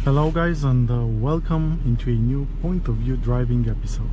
Hello guys, and welcome into a new point of view driving episode.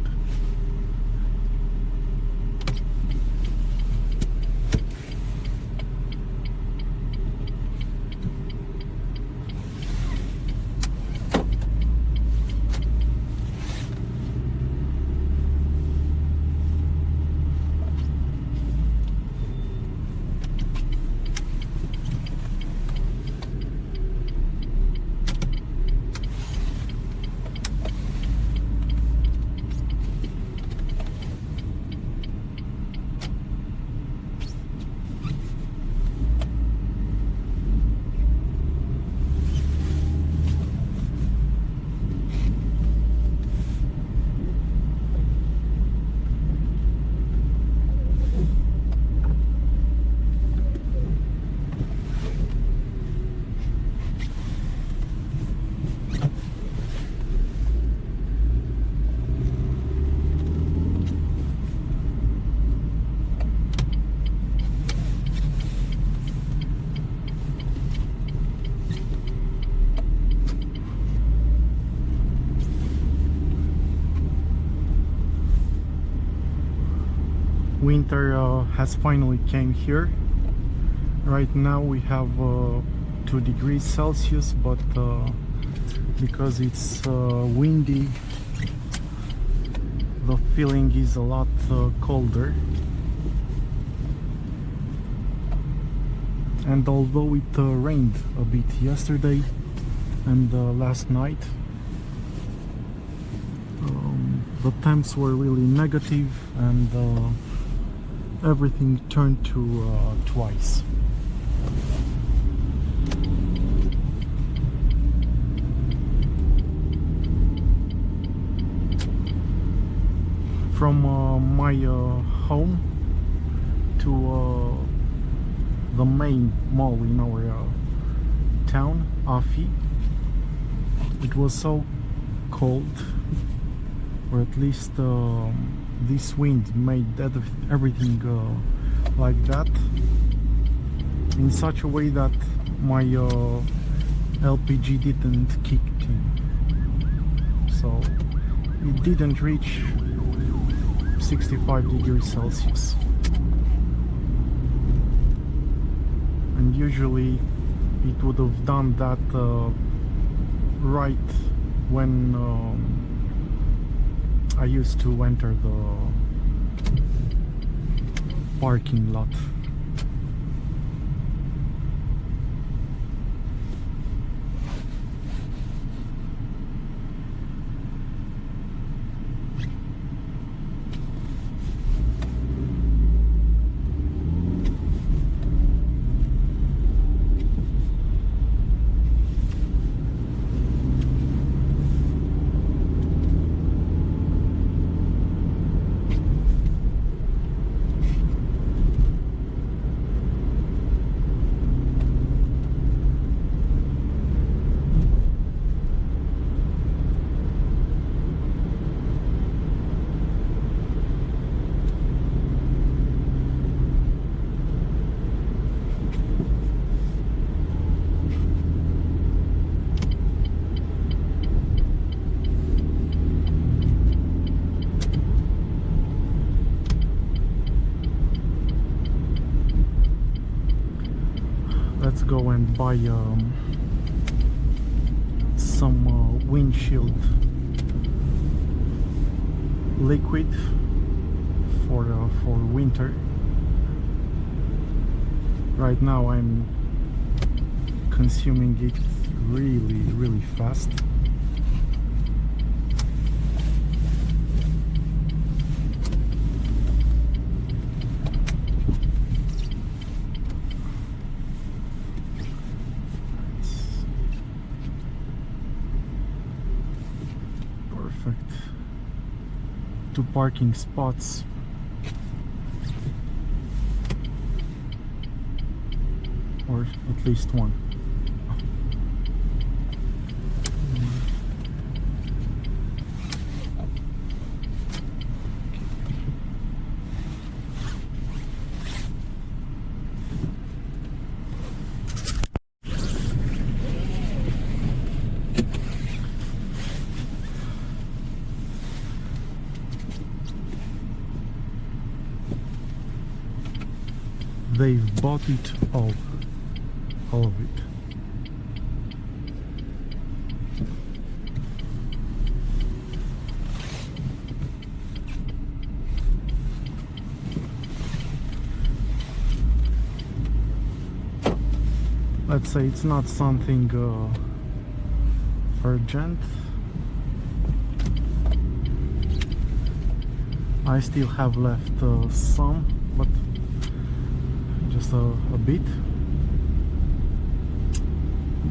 Winter has finally came here. Right now we have 2 degrees Celsius, but because it's windy, the feeling is a lot colder. And although it rained a bit yesterday and last night, the temps were really negative, and everything turned to twice. From my home to the main mall in our town, Afi, it was so cold, or at least this wind made everything like that, in such a way that my LPG didn't kick in, so it didn't reach 65 degrees Celsius. And usually it would have done that right when I used to enter the parking lot. Let's go and buy some windshield liquid for winter. Right now I'm consuming it really fast. Perfect. 2 parking spots. Or at least 1. they've bought it all of it. Let's say it's not something urgent. I still have left some, but just a bit.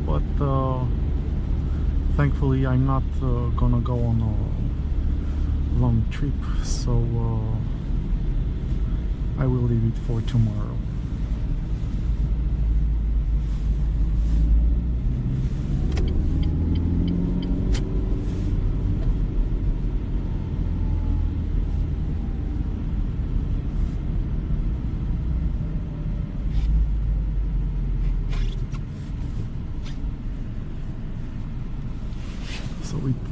But thankfully I'm not gonna go on a long trip, so I will leave it for tomorrow.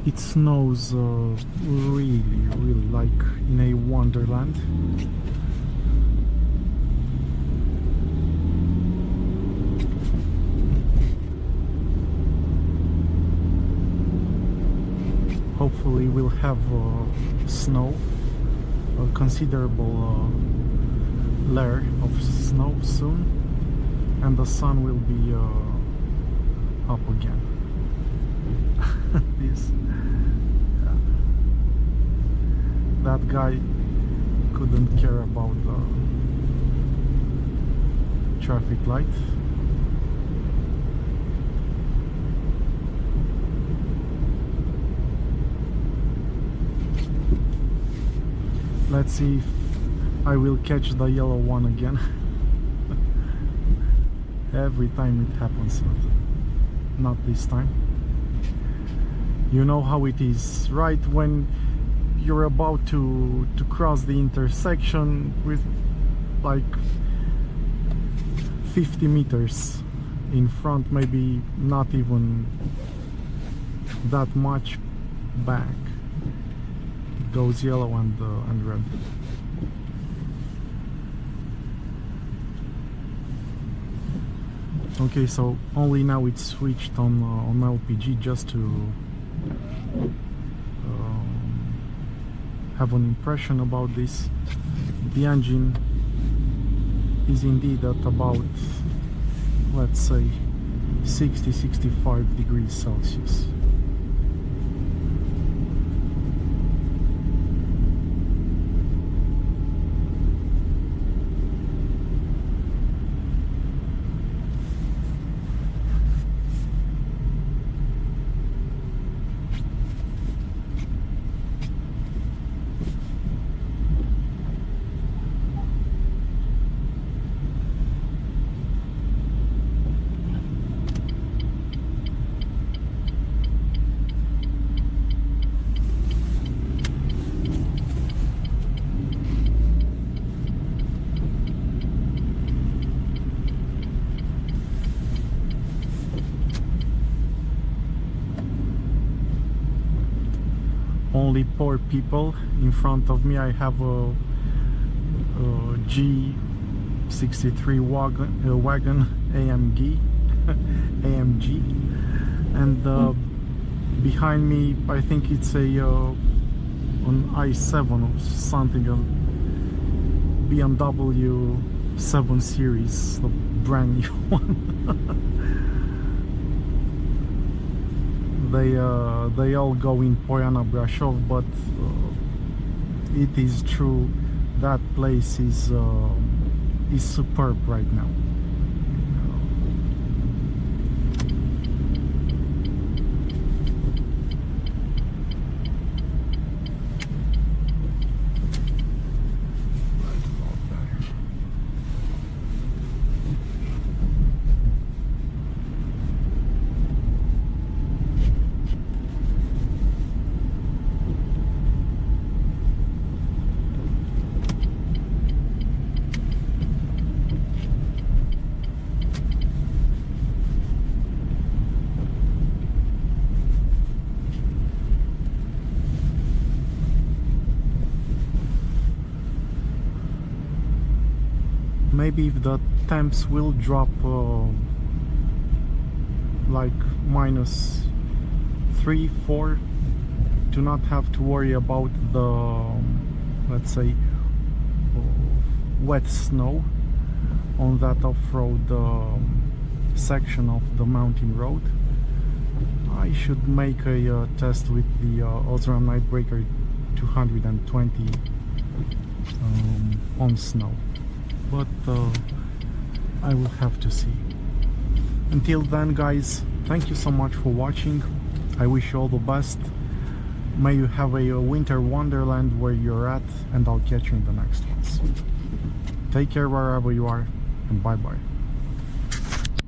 It snows really like in a wonderland. Hopefully we'll have snow, a considerable layer of snow soon, and the sun will be up again. This that guy couldn't care about the traffic light. Let's see if I will catch the yellow one again. Every time it happens, but not this time. You know how it is, right? When you're about to cross the intersection with like 50 meters in front, maybe not even that much back, it goes yellow and red. Okay, so only now it's switched on LPG just to have an impression about this. The engine is indeed at about, let's say, 60-65 degrees Celsius. Only poor people in front of me. I have a G63 wagon AMG, and behind me I think it's a an i7 or something, a BMW 7 Series, a brand new one. They all go in Poiana Brașov, but it is true that place is superb right now. maybe if the temps will drop like -3-4, do not have to worry about the, let's say, wet snow on that off-road section of the mountain road. I should make a test with the Osram Nightbreaker 220 on snow, but I will have to see. Until then, guys, thank you so much for watching. I wish you all the best. May you have a winter wonderland where you're at, and I'll catch you in the next ones. Take care wherever you are, and bye bye.